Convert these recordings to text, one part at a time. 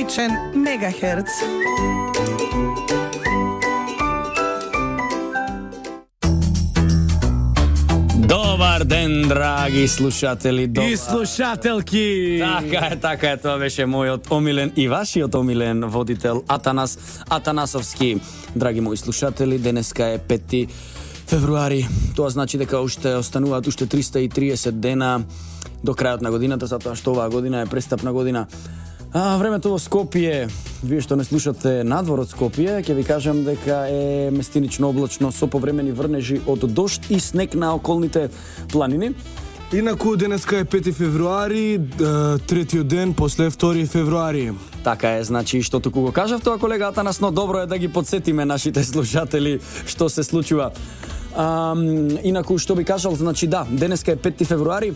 Класичен мегахерц. Добар ден, драги слушатели. И слушателки. Така е, тоа беше мојот омилен и вашиот омилен водител Атанас Атанасовски. Драги мои слушатели, денеска е 5 февруари. Тоа значи дека уште остануваат 330 дена до крајот на годината, затоа што оваа година е престапна година. Времето во Скопје, вие што не слушате надвор од Скопје, ќе ви кажам дека е местинично облачно со повремени врнежи од дожд и снег на околните планини. Инаку денеска е 5 февруари, третиот ден после 2 февруари. Така е, значи, што туку го кажав тоа колега Атанас, но добро е да ги подсетиме нашите слушатели што се случува. Инаку што би кажал, значи да, денеска е 5 февруари,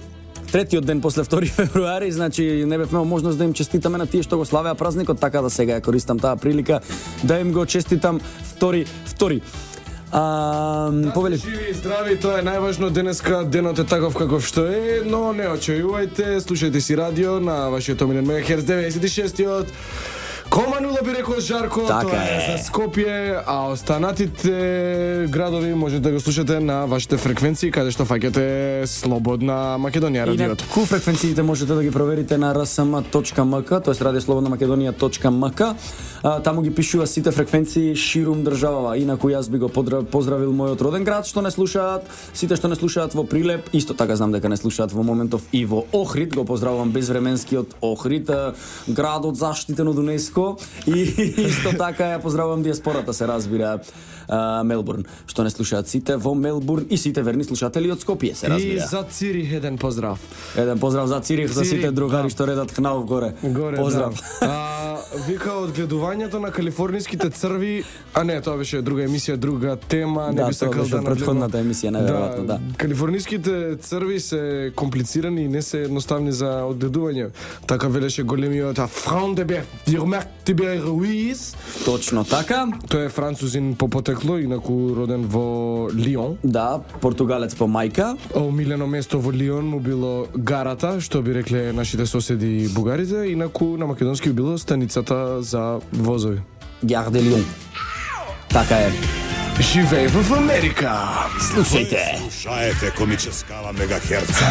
третиот ден после 2 февруари, значи не бевме можност да им честитаме на тие што го славеа празникот, така да сега ја користам таа прилика да им го честитам втори. Повели. Живи и здрави, тоа е најважно. Денеска денот е таков каков што е, но не очајувајте, слушајте си радио на вашиот омилен Мегахерц 96-тиот. Кома нула би рекол Жарко, Така тоа е за Скопје, а останатите градови можете да го слушате на вашите фреквенции, каде што фаќате Слободна Македонија радиото. Инаку фреквенциите можете да ги проверите на rsm.mk, тоест radioslobodnamakedonia.mk. Таму ги пишува сите фреквенции ширум државава. Инаку јас би го поздравил мојот роден град што не слушаат, сите што не слушаат во Прилеп, исто така знам дека не слушаат во моментов и во Охрид, го поздравувам безвременскиот Охрид, градот заштитен од УНЕСКО, и исто така ја поздравувам диаспората, се разбира, Мелбурн, што не слушаат сите во Мелбурн и сите верни слушатели од Скопје, се разбира. И за Цирих еден поздрав. Еден поздрав за Цирих, за сите другари што редат хнав горе. Поздрав. Да. Вика од гледувањето на калифорниските црви, а не, тоа беше друга емисија, друга тема, не би сакал да предходната емисија, неверојатно, да. Калифорниските црви се комплицирани и не се едноставни за одгледување. Така велеше големиот Фран де Бер, Тибер Руис. Точно така. Тој е французин по потекло, инаку роден во Лион. Да, португалец по мајка. Омилено место во Лион му било гарата, што би рекле нашите соседи бугарите, инаку на македонски било станицата за возови. Гар де Лион. Така е. Живеј в Америка. Слушајте. Слушаете комическава Мегахерца.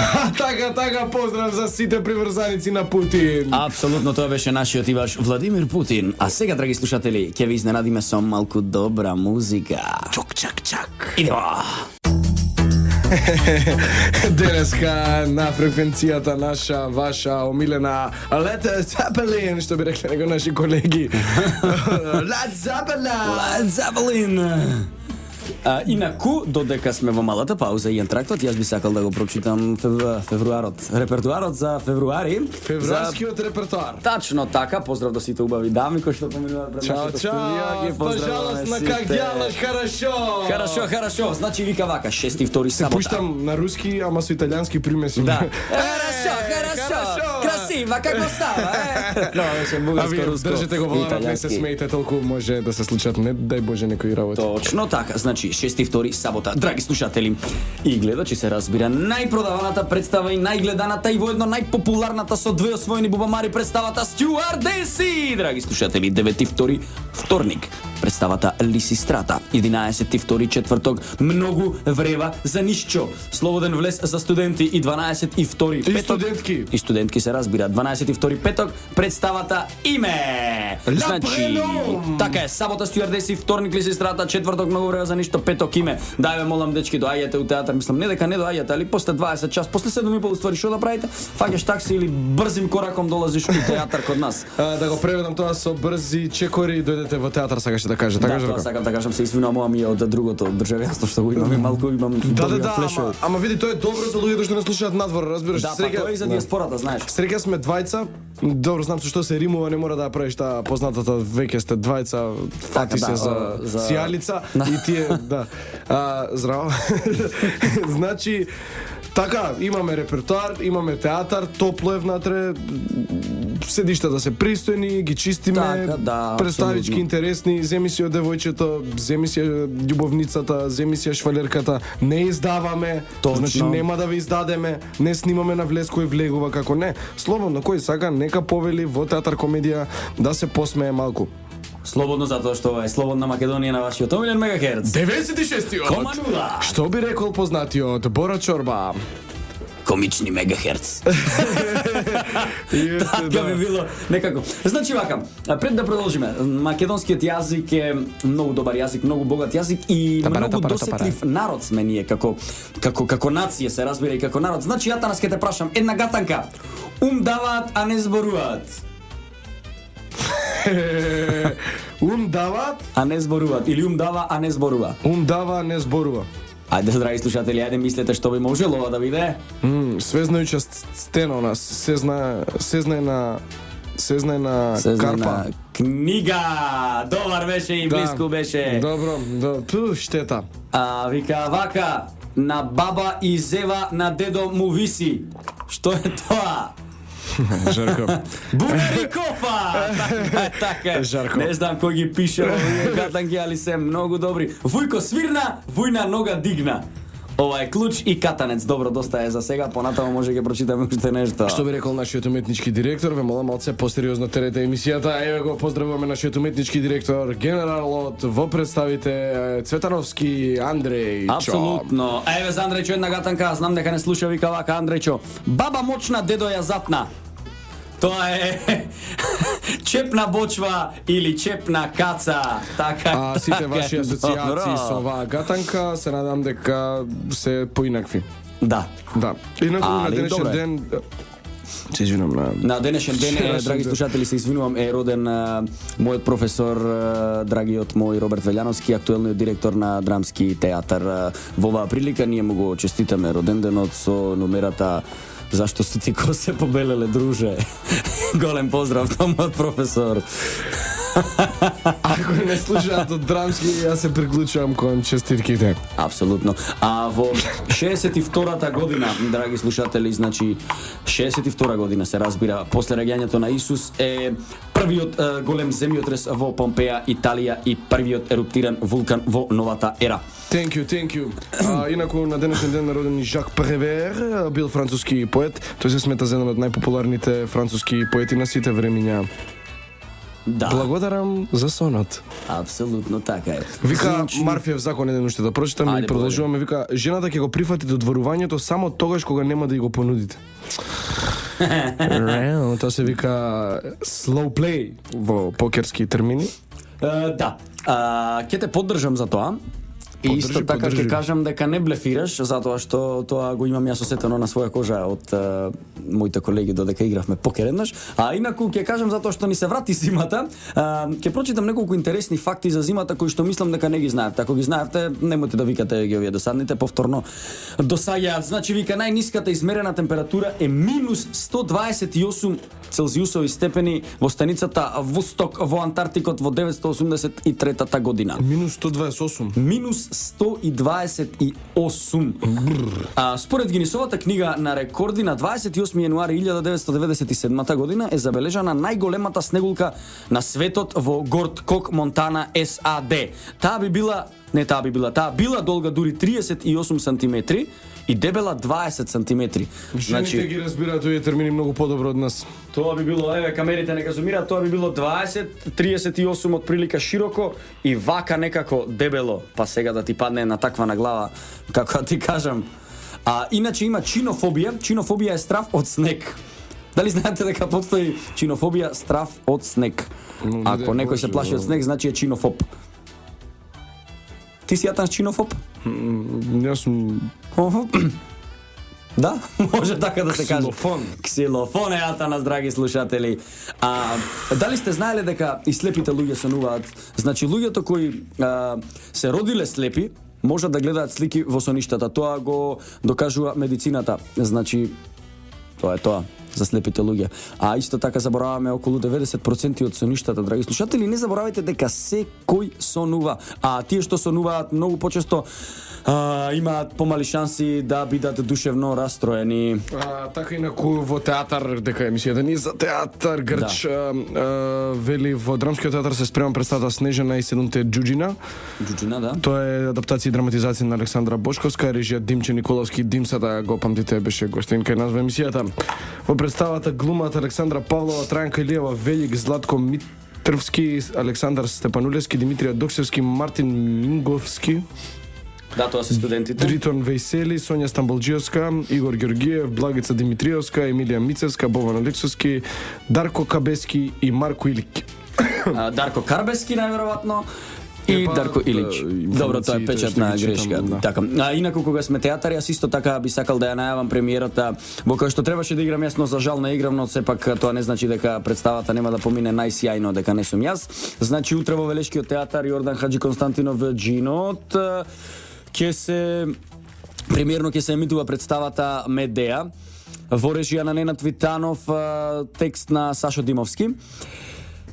Така, поздрав за сите приврзаници на Путин. Апсолутно, тоа беше нашиот и ваш Владимир Путин. А сега, драги слушатели, ќе ви изненадиме со малку добра музика. Чак. Идемо! Денеска на фреквенцијата наша, ваша омилена Led Zeppelin, што би рекле него наши колеги. Led Zeppelin! Инаку, додека сме во малата пауза и ентрактот, јас би сакал да го прочитам репертуарот за февруари. Февруарскиот репертуар. Тачно така, поздрав до сите убави дами кои што поминуваат пред нашето студио. Ги поздравуваме сите. Пожалуйста, как делаш, хорошо. Значи вика вака, 6-2 Се сабота. пуштам на руски, ама со италијански примеси. Да. Хорошо. Красива, како става, No, беше бугарско-руско. Држите го во лават, не се смејте, толку може да се случат, не дај Боже некои работи. Точно така, значи 6-2 сабота. Драги слушатели и гледачи, се разбира, најпродаваната представа и најгледаната и воедно најпопуларната со 2 освоени бубамари представата Стюардеси. Драги слушатели, 9-2 вторник. Представата Лисистрата, 11-2 четврток, многу врева за нишчо. Слободен влез за студенти и 12-2 петок. И студентки. И студентки се разбира, 12-2 петок, представата Име. Значи, така е, сабота Стюардеси, вторник Лисистрата, четврток многу врева за ништо, петок Име. Дај молам дечки, доаѓате у театар, мислам не дека не доаѓате, али после 20 час, после 7:30 ствари што да правите? Фаќаш такси или брзим кораком долазиш у театар код нас. Да го преведам тоа со брзи чекори и дојдете во театар, сакаш да каже, така Тоа сакам да кажам, се извинувам, ама ми е од другото државјанство што го имам и малку имам флешови. Ама види, тоа е добро за луѓето што не слушаат надвор, разбираш? Да, па тоа е и за диаспората, знаеш. Среќа сме двајца. Добро знам со што се римува, не мора да правиш таа познатата веќе сте двајца, фати се за сијалица и тие, да. Здраво. Значи, така, имаме репертуар, имаме театар, топло е внатре, седиштата се пристојни, ги чистиме, Така, да, представички апсолутно. интересни, земи си од девојчето, земи си љубовницата, земи си швалерката, не издаваме, Точно. значи нема да ви издадеме, не снимаме на влез кој влегува, како не. Слободно, кој сака, нека повели во театар комедија да се посмее малку. Слободно, затоа што ова е Слободна Македонија на вашиот омилен Мегахерц. 96-тиот! 0,0. Што би рекол познатиот Бора Чорба? Комични Мегахерц. Така би било некако. Значи вака, пред да продолжиме, македонскиот јазик е многу добар јазик, многу богат јазик и многу досетлив народ сме ние како нација, се разбира и како народ. Значи ја танас ќе те прашам една гатанка. Ум даваат, а не зборуваат. Ум дават, А не зборуваат или ум дава, а не зборува. ум дава, не зборува. Ајде, драги слушатели, ајде мислете што би можело ова да биде. Свезнајќа стена нас, сезнај на Сезна карпа. на книга. Добар беше и близко беше. Добро, штета. А вика вака, на баба и зева на дедо му виси. Што е тоа? Жарко. Бугари кофа! Така е. Жарко. Не знам кој ги пише овие гатанки, али се многу добри. Вујко свирна, вујна нога дигна. Ова е клуч и катанец. Добро, доста е за сега, понатамо може ќе прочитаме уште нешто. Што би рекол нашиот уметнички директор, ве молам малце посериозно терете емисијата. Еве го поздравуваме нашиот уметнички директор, генералот во представите Цветановски Андреј. Апсолутно. А еве за Андрејчо една гатанка, знам дека не слуша, вика вака Андрејчо. Баба мочна, дедо ја затна. Тоа е чепна бочва или чепна каца. Така. А сите така ваши е. асоциации Добро. со оваа гатанка се надам дека се поинакви. Да. Да. Инаку на Али, денешен добре. ден се извинам На денешен ден, драги слушатели, се извинувам, е роден мојот професор, драгиот мој Роберт Велјановски, актуелниот директор на Драмски театар. Во оваа прилика ние му го честитаме роденденот со номерата Зашто си ти косе побелеле, друже? Голем поздрав на мојот професор. Ако не слушаат од Драмски, јас се приклучувам кон честитките. Апсолутно. А во 62-та година, драги слушатели, значи 62 година се разбира, после раѓањето на Исус е првиот голем земјотрес во Помпеја, Италија и првиот еруптиран вулкан во новата ера. Thank you. Инаку на денешен ден роден и Жак Превер, бил француски поет. Тој се смета за еден од најпопуларните француски поети на сите времиња. Да. Благодарам за сонот. Апсолутно така е. Вика Значи, Марфиев закон еден уште да прочитам Ајде, и продолжуваме. Вика, жената ќе го прифати додворувањето само тогаш кога нема да ја го понудите. Тоа се вика slow play во покерски термини. Да. Ќе те поддржам за тоа. И исто така ќе кажам дека не блефираш, затоа што тоа го имам јас осетено на своја кожа од моите колеги додека игравме покер еднаш. А инаку ќе кажам затоа што ни се врати зимата, ќе прочитам неколку интересни факти за зимата кои што мислам дека не ги знаевте. Ако ги знаевте, немојте да викате ги овие досадните, повторно досаѓаат. Значи вика најниската измерена температура е минус 128 целзиусови степени во станицата Вусток во Антарктикот во 983 година. Минус 128. Минус 128. Според Гинисовата книга на рекорди на 28 јануари 1997 година е забележана најголемата снегулка на светот во Горд Кок, Монтана, САД. Таа била долга дури 38 сантиметри и дебела 20 сантиметри. Жените ги разбираат овие термини многу подобро од нас. Тоа би било, еве, камерите нека зумираат, тоа би било 20, 38 од прилика широко и вака некако дебело, па сега да ти падне на таква на глава, како да ти кажам. Иначе има чинофобија. Чинофобија е страв од снег. Дали знаете дека постои чинофобија, страв од снег? Ако некој се плаши од снег, значи е чинофоб. Ти си јатан чинофоб? Јас сум Да, може така да се каже. Ксилофон. Ксилофон е атанас, драги слушатели. Дали сте знаеле дека и слепите луѓе сонуваат? Значи, луѓето кои се родиле слепи, можат да гледаат слики во соништата. Тоа го докажува медицината. Значи, тоа е тоа. за слепите луѓе. А исто така забораваме околу 90% од соништата, драги слушатели. Не заборавајте дека секој сонува, а тие што сонуваат многу почесто имаат помали шанси да бидат душевно расстроени. Така инаку во театар, дека емисијата ни за театар Грч вели во драмскиот театар се спрема представата Снежана и седумте џуџина. Џуџина, да. Тоа е адаптација и драматизација на Александра Бошковска, режија Димче Николовски. Димсата го памтите, беше гостин кај нас во емисијата. Во представата глумат Александра Павлова, Трајанка Илиева, Велик, Златко Митрвски, Александар Степанулевски, Димитрија Доксевски, Мартин Минговски. Да, тоа се студентите. Дритон Вејсели, Сонја Стамболџиевска, Игор Георгиев, Благица Димитриевска, Емилија Мицевска, Бован Алексовски, Дарко Кабески и Марко Илик. Дарко Карбески најверојатно и Дарко Илич. Добро, тоа е печатна грешка. Да. Така. Инаку кога сме театар, јас исто така би сакал да ја најавам премиерата, во која што требаше да играм јас, но за жал не играм, но сепак тоа не значи дека представата нема да помине најсјајно, дека не сум јас. Значи утре во Велешкиот театар Јордан Хаџи Константинов Джинот ќе се премиерно ќе се емитува представата Медеја во режија на Ненад Витанов, текст на Сашо Димовски.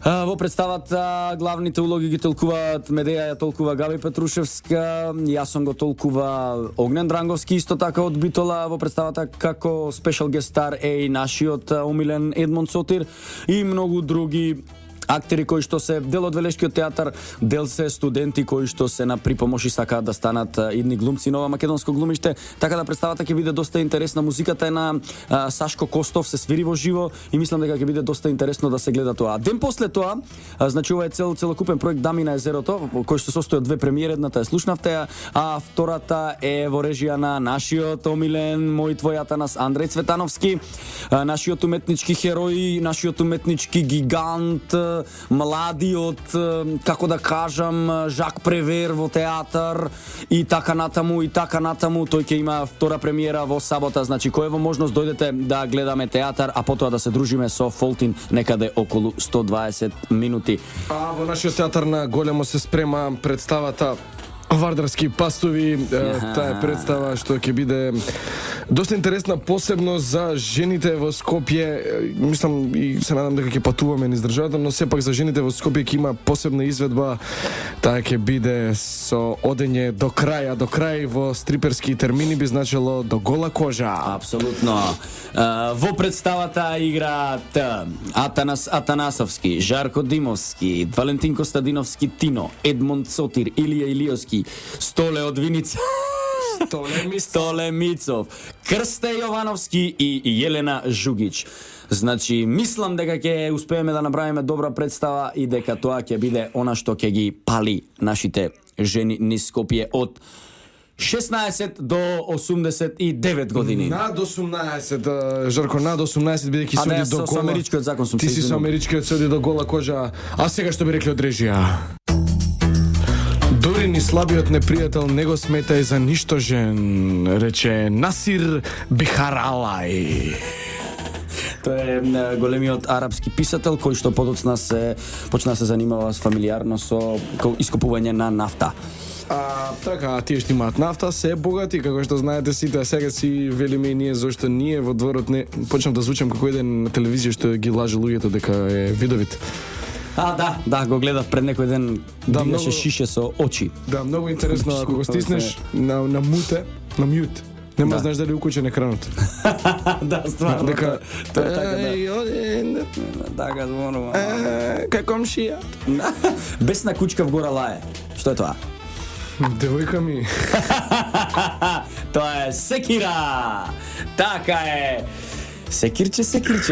Во представата главните улоги ги толкуваат Медеја, ја толкува Габи Петрушевска, Јасон го толкува Огнен Дранговски, исто така од Битола. Во представата како спешал гестар е и нашиот омилен Едмон Сотир и многу други актери кои што се дел од Велешкиот театар, дел се студенти кои што се на припомош и сакаат да станат идни глумци. Нова македонско глумиште, така да представата ќе биде доста интересна. Музиката е на Сашко Костов, се свири во живо и мислам дека ќе биде доста интересно да се гледа тоа. Ден после тоа, значи ова е целокупен проект Дами на езерото, кој што состои од две премиери, едната е слушнавте, а втората е во режија на нашиот омилен мој твој Атанас Андреј Цветановски, нашиот уметнички херој, нашиот уметнички гигант, младиот, како да кажам, Жак Превер во театар и така натаму, тој ќе има втора премиера во сабота, значи кој е во можност дојдете да гледаме театар, а потоа да се дружиме со Фолтин некаде околу 120 минути. А во нашиот театар на големо се спрема представата Вардарски пастови. Таа е представа што ќе биде доста интересна, посебно за жените во Скопје. Мислам и се надам дека ќе патуваме низ државата, но сепак за жените во Скопје ќе има посебна изведба. Таа ќе биде со одење до крај во стриперски термини, би значило до гола кожа. Апсолутно. Во представата играат Атанас Атанасовски, Жарко Димовски, Валентин Костадиновски Тино, Едмон Сотир, Илија Илиовски, Столе од Виница, Столе Мицов, Крсте Јовановски и Јелена Жугич. Значи, мислам дека ќе успееме да направиме добра представа и дека тоа ќе биде она што ќе ги пали нашите жени низ Скопје од 16 до 89 години. Над 18, Жарко, над 18 бидејќи суди до гола. Со америчкиот закон сум. Ти си со америчкиот суди до гола кожа. А сега што би рекли од режија? Дури ни слабиот непријател не го сметај за ништожен, рече Насир Бихаралај. Тој е големиот арапски писател кој што подоцна се почна се занимава фамилиарно со ископување на нафта. Така, тие што имаат нафта се богати, како што знаете сите, а сега си велиме и ние зошто ние во дворот не почнам да звучам како еден на телевизија што ги лаже луѓето дека е видовит. Да, го гледав пред некој ден, дигаше шише со очи. Да, многу интересно, ако го стиснеш на мют, нема знаеш дали укучен екранот. Да, стварно. Дека тоа е така, да. Така зборува. Кај комшија. Бесна кучка вгора лае. Што е тоа? Девојка ми. Тоа е секира. Така е. Секирче,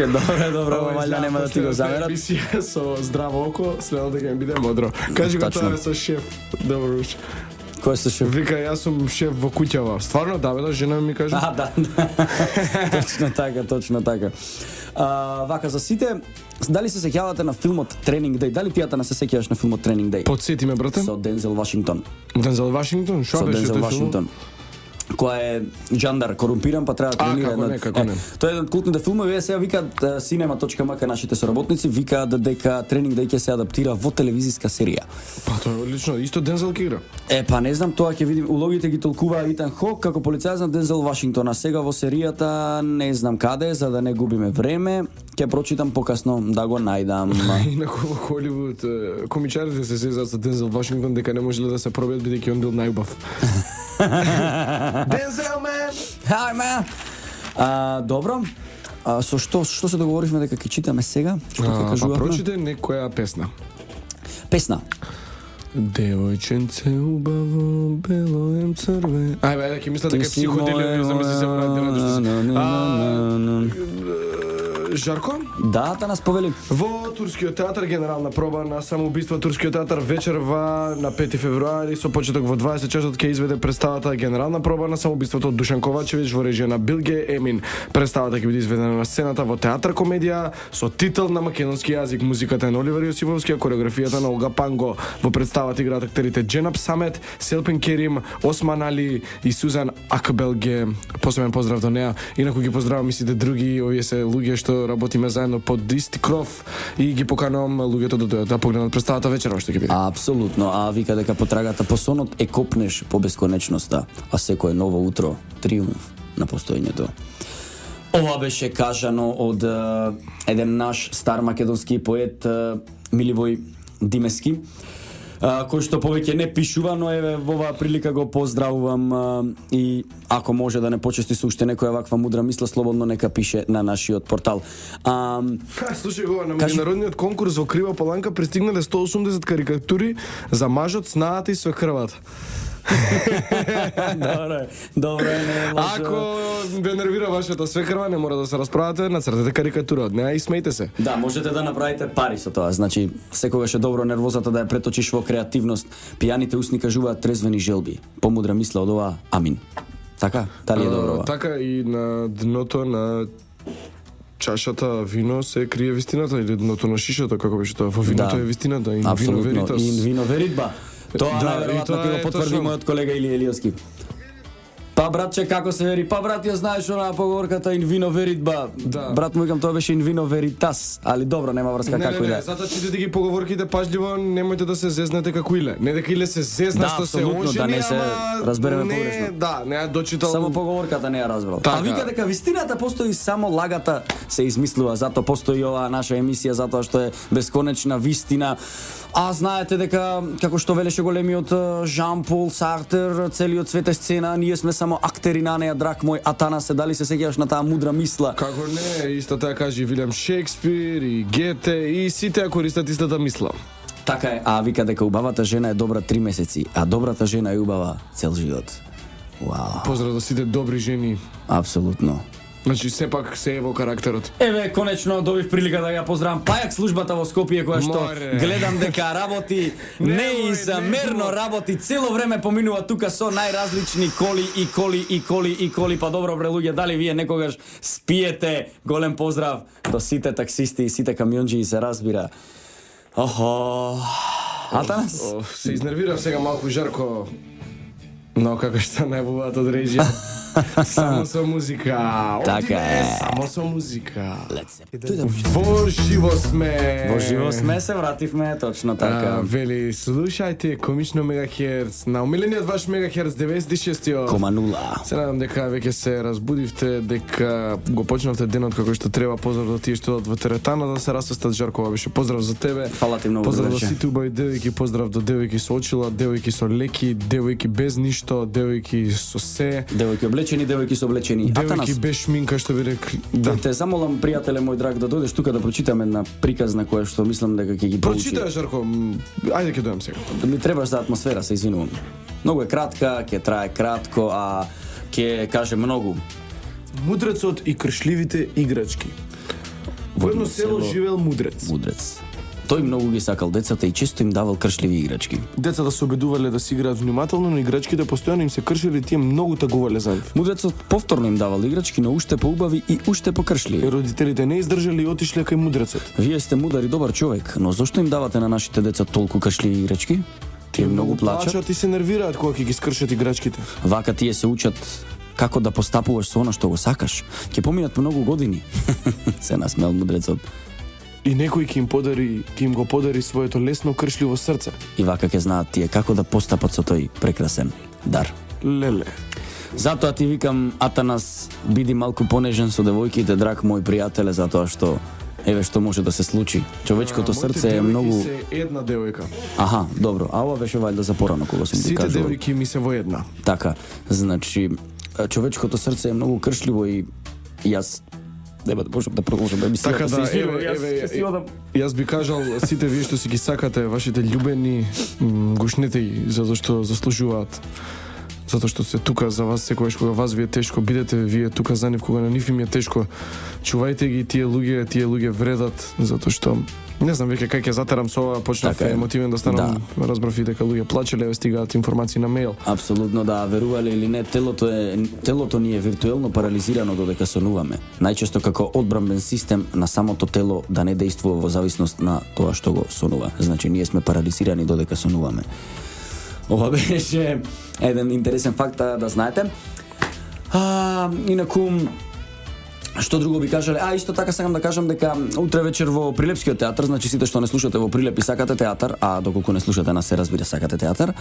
добро, валја нема да ти го замерат. Емисија со здраво око, следно дека ми биде модро. Кажи го тоа со шеф, добро уш. Кој се шеф? Вика, јас сум шеф во куќава. Стварно, да, жена ми кажа. Да. Точно така. Вака, за сите, дали се сеќавате на филмот Тренинг Деј? Дали ти не се сеќаваш на филмот Тренинг Деј? Потсети ме, брате. Со Дензел Вашингтон. Дензел Вашингтон? Шо беше тој филм? која е джандар корумпиран, па треба да тренира. како не. Тоа е еден од култните филмови, сега викаат cinema.mk нашите соработници викаат дека Тренинг Day ќе се адаптира во телевизиска серија. Па тоа е одлично, исто Дензел ќе игра. Па не знам, тоа ќе видим. Улогите ги толкува Итан Хок како полицаец на Дензел Вашингтон, а сега во серијата не знам каде, за да не губиме време, ќе прочитам покасно да го најдам. Инаку во Холивуд комичарите се сезаат со Дензел Вашингтон дека не можеле да се пробијат бидејќи он бил најубав. Дензел мен. Хај мен. Добро. Со што се договоривме дека ќе читаме сега? Што ќе кажувавме? Па прочите некоја песна. Песна. Девојченце убаво, бело ем црве. Ајде, ќе мислам дека психоделија, замисли се Жарко? Да, та нас повели. Во Турскиот театар генерална проба на самоубиство Турскиот театар вечерва на 5 февруари со почеток во 20 часот ќе изведе представата генерална проба на самоубиството од Душан Ковачевиќ во режија на Билге Емин. Представата ќе биде изведена на сцената во театар комедија со титул на македонски јазик. Музиката е на Оливер Јосифовски, а кореографијата на Олга Панго. Во представата играат актерите Дженап Самет, Селпин Керим, Осман Али и Сузан Акбелге. Посебен поздрав до неа. Инаку ги поздравам и сите други, овие се луѓе што работиме заедно под исти кров и ги поканувам луѓето да дојдат да погледнат представата вечерва што ќе биде. Апсолутно, а вика дека по трагата по сонот е копнеш по бесконечноста, а секое ново утро триумф на постоењето. Ова беше кажано од еден наш стар македонски поет Миливој Димески, кој што повеќе не пишува, но еве во оваа прилика го поздравувам и ако може да не почести со уште некоја ваква мудра мисла, слободно нека пише на нашиот портал. Слушај го, на меѓународниот конкурс во Крива Поланка пристигнале 180 карикатури за мажот с наата и свекрвата. Добре, не е лошо. Ако ве нервира вашата свекрва, не мора да се расправате, нацртете карикатура од неа и смејте се. Да, можете да направите пари со тоа. Значи, секогаш е добро нервозата да ја преточиш во креативност. Пијаните усни кажуваат трезвени желби. Помудра мисла од ова, амин. Така? Дали е добро ова? Така и на дното на чашата вино се крие вистината или дното на шишата, како беше тоа? Во виното е вистината, и вино веритас. И вино веритба. Тоа најверојатно ќе го потврди мојот колега Илија Илиевски. Па братче, како се вери? Па брат, ја знаеш онаа поговорката in vino veritba. Да. Брат му викам, тоа беше in vino veritas, али добро, нема врска како и да. Не, затоа читате ги поговорките пажливо, немојте да се зезнете како Иле. Не дека Иле се зезна што се ожени, да не се разбереме погрешно. Да, не ја дочитал. Само поговорката не ја разбрал. Така. А вика дека вистината постои, само лагата се измислува, затоа постои оваа наша емисија, затоа што е бесконечна вистина. А знаете дека, како што велеше големиот Жан-Пол Сартер, целиот свет е сцена, ние сме само актери на неа, драг мој Атанасе, дали се сеќаваш на таа мудра мисла? Како не, исто така кажи Вилиам Шекспир и Гете и сите ја користат истата мисла. Така е, а вика дека убавата жена е добра 3 месеци, а добрата жена е убава цел живот. Вау. Поздрав до сите добри жени. Апсолутно. Значи сепак се е во карактерот. Еве, конечно добив прилика да ја поздравам Пајак службата во Скопје, која што гледам дека работи неизмерно работи, цело време поминува тука со најразлични коли, па добро бре луѓе, дали вие некогаш спиете? Голем поздрав до сите таксисти и сите камионџии, се разбира. Охо. Атанас? Се изнервирав сега малку, Жарко. Но како што најбуваат од режија. Само со музика. Така е. Само со музика. Во живо сме. Во живо сме се вративме, точно така. Вели, слушајте комично Мегахерц на умилениот ваш Мегахерц 96-тиот. 0,0. Се надам дека веќе се разбудивте, дека го почнавте денот како што треба. Поздрав до тие што во теретана да се расвестат. Жаркова беше поздрав за тебе. Фала ти многу. Поздрав до сите убави девојки, поздрав до девојки со очила, девојки со леки, девојки без ништо, девојки со се. Девојки облечени, девојки со облечени. Девојки без шминка, што би рекли. Да. Те замолам, пријателе мој драг, да дојдеш тука да прочитам една приказна која што мислам дека ќе ги поучи. Прочитај, Жарко. Ајде ќе дојдам сега. Ми требаш за атмосфера, се извинувам. Многу е кратка, ќе трае кратко, а ќе каже многу. Мудрецот и кршливите играчки. Во едно село живеел мудрец. Тој многу ги сакал децата и често им давал кршливи играчки. Децата се обидувале да си играат внимателно, но играчките постојано им се кршили, тие многу тагувале за нив. Мудрецот повторно им давал играчки, но уште поубави и уште покршливи. Родителите не издржали и отишле кај мудрецот. Вие сте мудар и добар човек, но зошто им давате на нашите деца толку кршливи играчки? Тие многу плачат. И се нервираат кога ќе ги скршат играчките. Вака тие се учат како да постапуваш со она што го сакаш. Ќе поминат многу години. Се насмел мудрецот. И некој ќе им го подари своето лесно кршливо срце. И вака ќе знаат тие како да постапат со тој прекрасен дар. Леле. Затоа ти викам, Атанас, биди малку понежен со девојките, драг мој пријателе, затоа што еве што може да се случи. Човечкото срце е многу... Моите девојки се една девојка. Аха, добро. А ова беше вајда за порано кога сум ти Сите кажувал. девојки ми се во една. Така, значи, човечкото срце е многу кршливо и јас нема да можам да продолжам емисијата. Така да, се извинувам, еве, јас ќе си одам. Јас би кажал сите вие што си ги сакате вашите љубени, гушнете ги затоа што заслужуваат. Затоа што се тука за вас секогаш кога вас ви е тешко, бидете вие тука за нив кога на нив им е тешко. Чувајте ги тие луѓе вредат затоа што не знам веќе кај ќе затерам со ова, почнав Така е. емотивен да станам, разбрав и дека луѓе плачеле, еве стигаат информации на мејл. Апсолутно да, верувале или не, телото ни е виртуелно парализирано додека сонуваме. Најчесто како одбранбен систем на самото тело да не действува во зависност на тоа што го сонува. Значи ние сме парализирани додека сонуваме. Ова беше еден интересен факт да знаете. Инаку што друго би кажале? Исто така сакам да кажам дека утре вечер во Прилепскиот театар, значи сите што не слушате во Прилеп и сакате театар, а доколку не слушате нас се разбира сакате театар,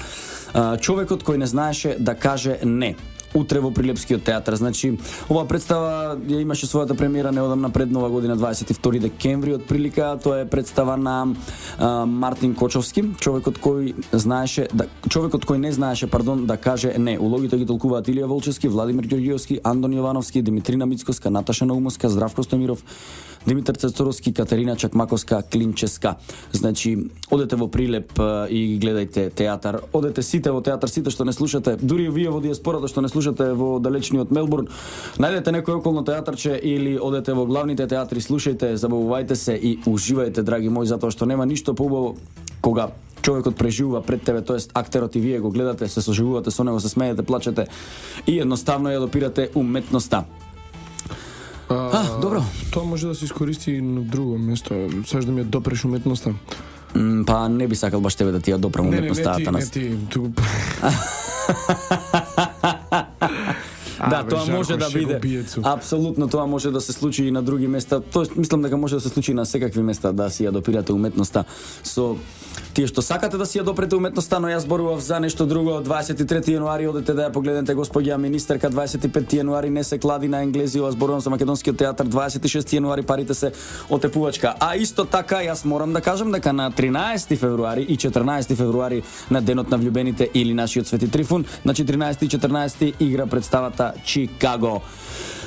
човекот кој не знаеше да каже не. Утре во Прилепскиот театар. Значи, оваа представа ја имаше својата премиера неодамна пред Нова година 22 декември од прилика. Тоа е представа на Мартин Кочовски, човекот кој не знаеше, да каже не. Улогите ги толкуваат Илија Волчевски, Владимир Ѓорѓиевски, Андон Јовановски, Димитрина Мицкоска, Наташа Наумовска, Здравко Стомиров, Димитар Цецоровски, Катерина Чакмаковска, Клинческа. Значи, одете во Прилеп и гледајте театар. Одете сите во театар, сите што не слушате, дури вие во диаспората што не слушате во далечниот Мелбурн, најдете некој околно театарче или одете во главните театри, слушајте, забавувајте се и уживајте, драги мои, затоа што нема ништо поубаво кога човекот преживува пред тебе, тоест актерот и вие го гледате, се соживувате со него, се смеете, плачете и едноставно ја допирате уметноста. Добро. Тоа може да се искористи на друго место. Саш да ми ја допреш уметноста. Па не би сакал баш тебе да ти ја допрам уметноста, Атанас. Не ти. Да, тоа може да биде. Апсолутно тоа може да се случи и на други места. Тоест мислам дека може да се случи на секакви места да си ја допирате уметноста со тие што сакате да си ја допрете уметноста, но јас зборував за нешто друго. 23 јануари одете да ја погледнете господја министерка, 25 јануари не се клади на енглези, ова зборувам за македонскиот театар, 26 јануари парите се отепувачка. А исто така јас морам да кажам дека на 13 февруари и 14 февруари на денот на влюбените или нашиот Свети Трифун, на 14 и 14 игра представата Чикаго.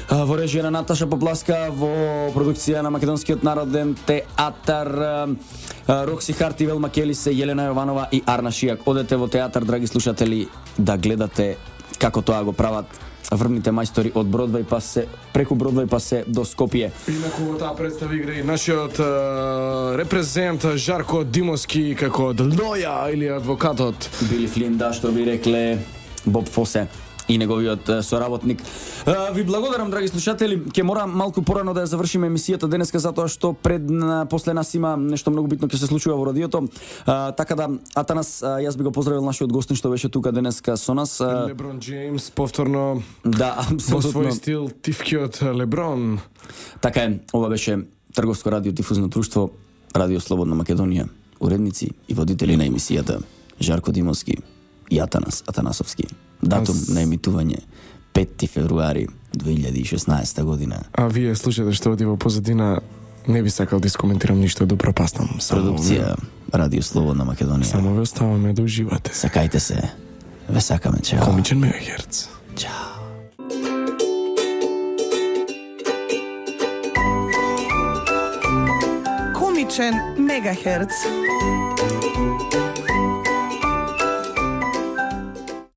Во режија на Наташа Попласка, во продукција на Македонскиот народен театар, Рокси Харти, Велма Келисе, Јелена Јованова и Арна Шијак. Одете во театар, драги слушатели, да гледате како тоа го прават врвните мајстори од Бродвај преку Бродвај па се до Скопје. Инаку во таа представа игра и нашиот репрезент Жарко Димовски како Длоја или адвокатот. Били Флинда, што би рекле Боб Фосе и неговиот соработник. Ви благодарам, драги слушатели. Ќе морам малку порано да ја завршиме емисијата денеска, затоа што после нас има нешто многу битно ќе се случува во радиото. Така да, Атанас, јас би го поздравил нашиот гостин што беше тука денеска со нас. Леброн Джеймс повторно. Да, апсолутно. Во свој стил тивкиот Леброн. Така е, ова беше Трговско радио Дифузно друштво, Радио Слободна Македонија. Уредници и водители на емисијата Жарко Димовски и Атанас Атанасовски. Датум на емитување 5 февруари 2016 година. А вие слушате што оди во позадина, не би сакал да искоментирам ништо, да пропастам. Продукција Радио Слободна Македонија. Само ве оставаме да уживате. Сакајте се. Ве сакаме, чао. Комичен мегахерц. Чао. Комичен мегахерц.